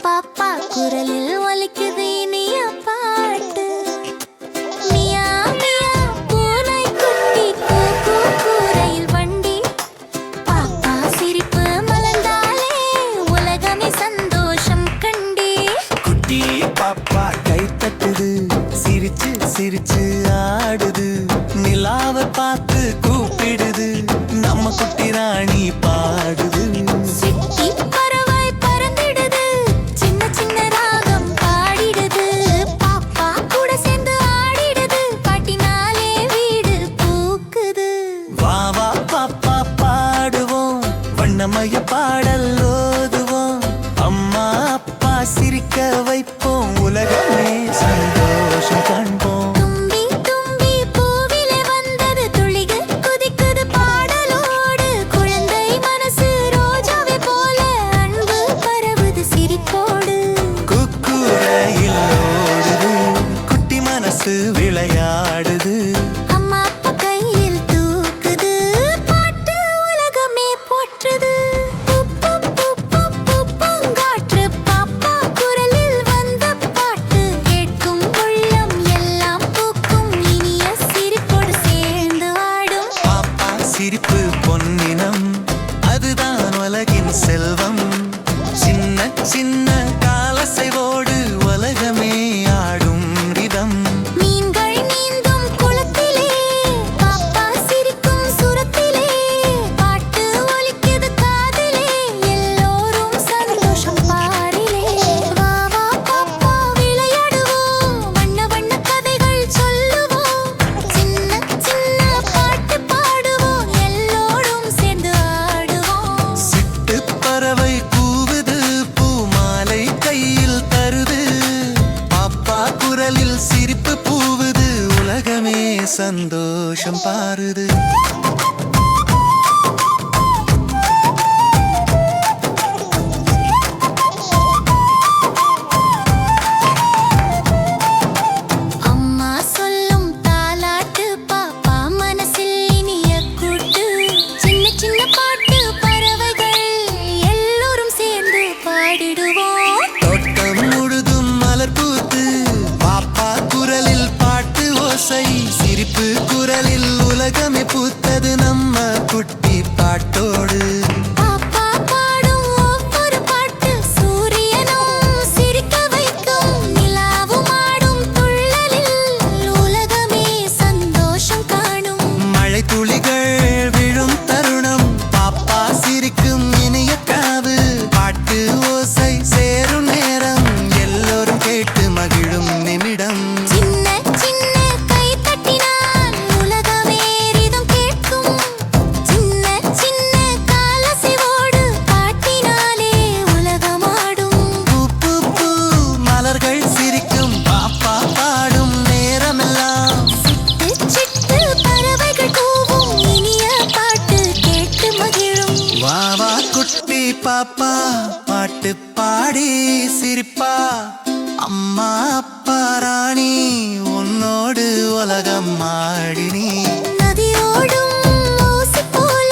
பாப்பா குரலில் ஒலிக்குது இனிய பாட்டு. மியா மியா பூனை குட்டி கூ கூரையில் வண்டி. பாப்பா சிரிப்பு மலர்ந்தாலே உலகமே சந்தோஷம் கண்டே. குட்டி பாப்பா கை தட்டுது, சிரிச்சு சிரிச்சு ஆடுது. நிலாவை பார்த்து கூப்பிடுது, நம்ம குட்டி ராணி பாடுது. நம்மைய பாடல் ஓதுவோம், அம்மா அப்பா சிரிக்க வைப்போம், உலகமே சந்தோஷம் காண்போம். தும்பி தும்பி பூவிலே வந்தது துளிகள் குதிக்குது பாடலோடு. குழந்தை மனசு ரோஜாவை போல அன்பு பரவுது சிரிப்போடு. குக்குரையில் ஓடுது, குட்டி மனசு விளையாடுது. அம்மா அப்பா கையில் தூக்குது, பாட்டு உலகமே போற்றுது. பூங்காற்று பாப்பா குரலில் வந்த பாட்டு கேட்கும் உள்ளம் எல்லாம் பூக்கும், இனிய சிரிப்போடு சேர்ந்து ஆடும். பாப்பா சிரிப்பு பொன்னினம், அதுதான் உலகின் செல்வம். சின்ன சின்ன காலசைவோடு உலகமே ஆடும் ரிதம். மீன்கள் நீந்தும் குளத்திலே, பாப்பா சிரிக்கும் சுரத்திலே. பாட்டு ஒலிக்குது காதிலே, எல்லோரும் சந்தோஷம் பாரிலே. வா வா பாப்பா விளையாடுவோம், வண்ண வண்ண கதைகள் சொல்லுவோம். சின்ன சின்ன பாட்டு பாடுவோம், எல்லோரும் சேர்ந்து ஆடுவோம். சிட்டு பறவை கூவுது, பூ மாலை கையில் தருது. பாப்பா குரலில் சிரிப்பு பூவுது, உலகமே சந்தோஷம் பாருது. அம்மா சொல்லும் தாலாட்டு பாப்பா மனசில் இனிய கூட்டு. சின்ன சின்ன பாட்டு பறவைகள் எல்லோரும் சேர்ந்து பாடிடுவோம். தோட்டம் முழுதும் மலர் பூத்து, பாப்பா குரலில் பாட்டு ஓசை. சிரிப்பு குரலில் உலகமே பூத்தது நம்ம குட்டி பாட்டோடு. பாப்பா பாடும் ஒவ்வொரு பாட்டு சூரியனும் சிரிக்க வைக்கும். நிலாவும் ஆடும் துள்ளலில் உலகமே சந்தோஷம் காணும். மழை துளிகள் விழும் தருணம், பாப்பா சிரிக்கும் இனிய காவு. பாட்டு ஓசை சேரும் நேரம், எல்லோரும் கேட்டு மகிழும் நிமிடம். சின்ன சின்ன கை தட்டினால் உலகமே ரிதம் கேட்கும். சின்ன சின்ன காலசைவோடு பாட்டினாலே உலகமாடும். பூ பூ பூ மலர்கள் சிரிக்கும், பாப்பா பாடும் நேரமெல்லாம். சிட்டு சிட்டு பறவைகள் கூவும், இனிய பாட்டு கேட்டு மகிழும். வா வா குட்டி பாப்பா பாட்டு பாடி சிரிப்பா. அம்மா அப்பா ராணி உன்னோடு உலகம் ஆடினி. நதியோடும் ஓசை போல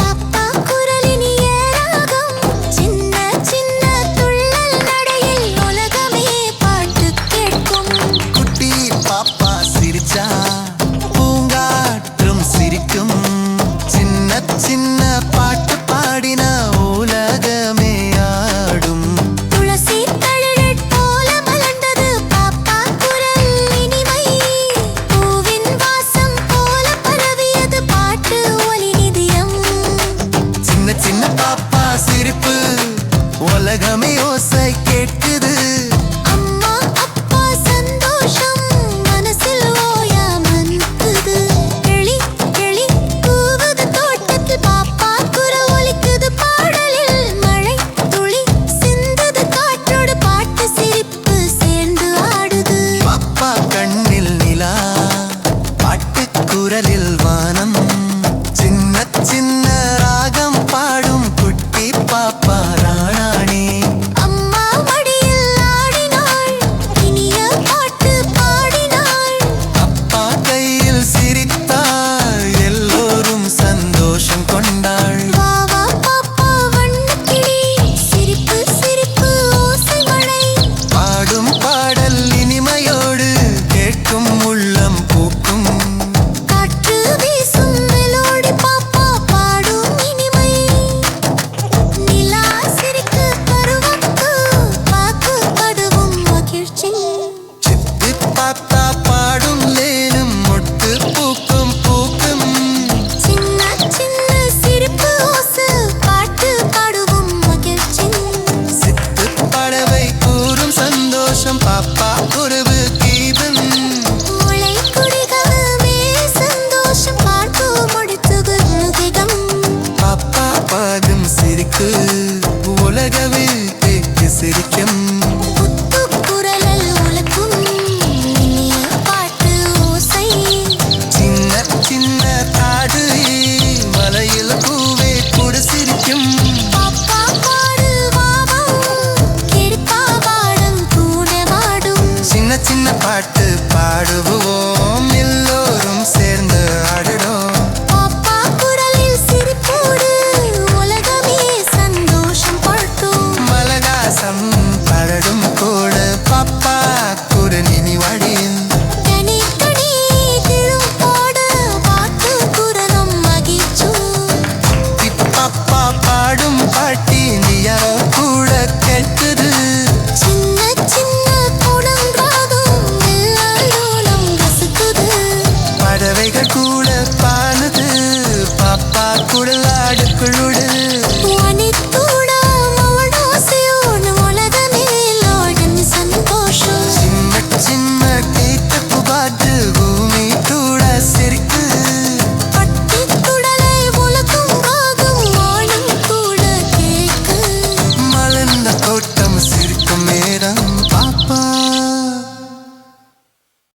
பாப்பா குரலினிய ராகம். சின்ன சின்ன துள்ளல் நடையில் உலகமே பாட்டு கேட்கும். குட்டி பாப்பா சிரிச்சா பூங்காற்றும் சிரிக்கும். சின்ன சின்ன பாட்டு பாடின உலகமே ஆடும். துளசி தளிர் போல மலர்ந்தது பாப்பா குரல் இனிமை. பூவின் வாசம் போல பரவியது பாட்டு ஒலி நிதியம். சின்ன சின்ன பாப்பா சிரிப்பு, உலகமே ஓசை கேட்குது. அம்மா அப்பா சந்தோஷம் மனசில் ஓயாமன்குது. கிளி கிளி கூவுது தோட்டத்தில், பாப்பா குரல் ஒலிக்குது பாடலில். மழை துளி சிந்துது காற்றோடு, பாட்டு சிரிப்பு சேர்ந்து ஆடுது. பாப்பா கண்ணில் நிலா, பாட்டு குரலில் வானம். சின்ன சின்ன ராகம் பாடும் குட்டி உலகவே கேட்டு சிரிக்கும். குரலில் உலக்கும் இனிய பாட்டு ஓசை. சின்ன சின்ன காடு மலையில பூவே கூட சிரிக்கும்.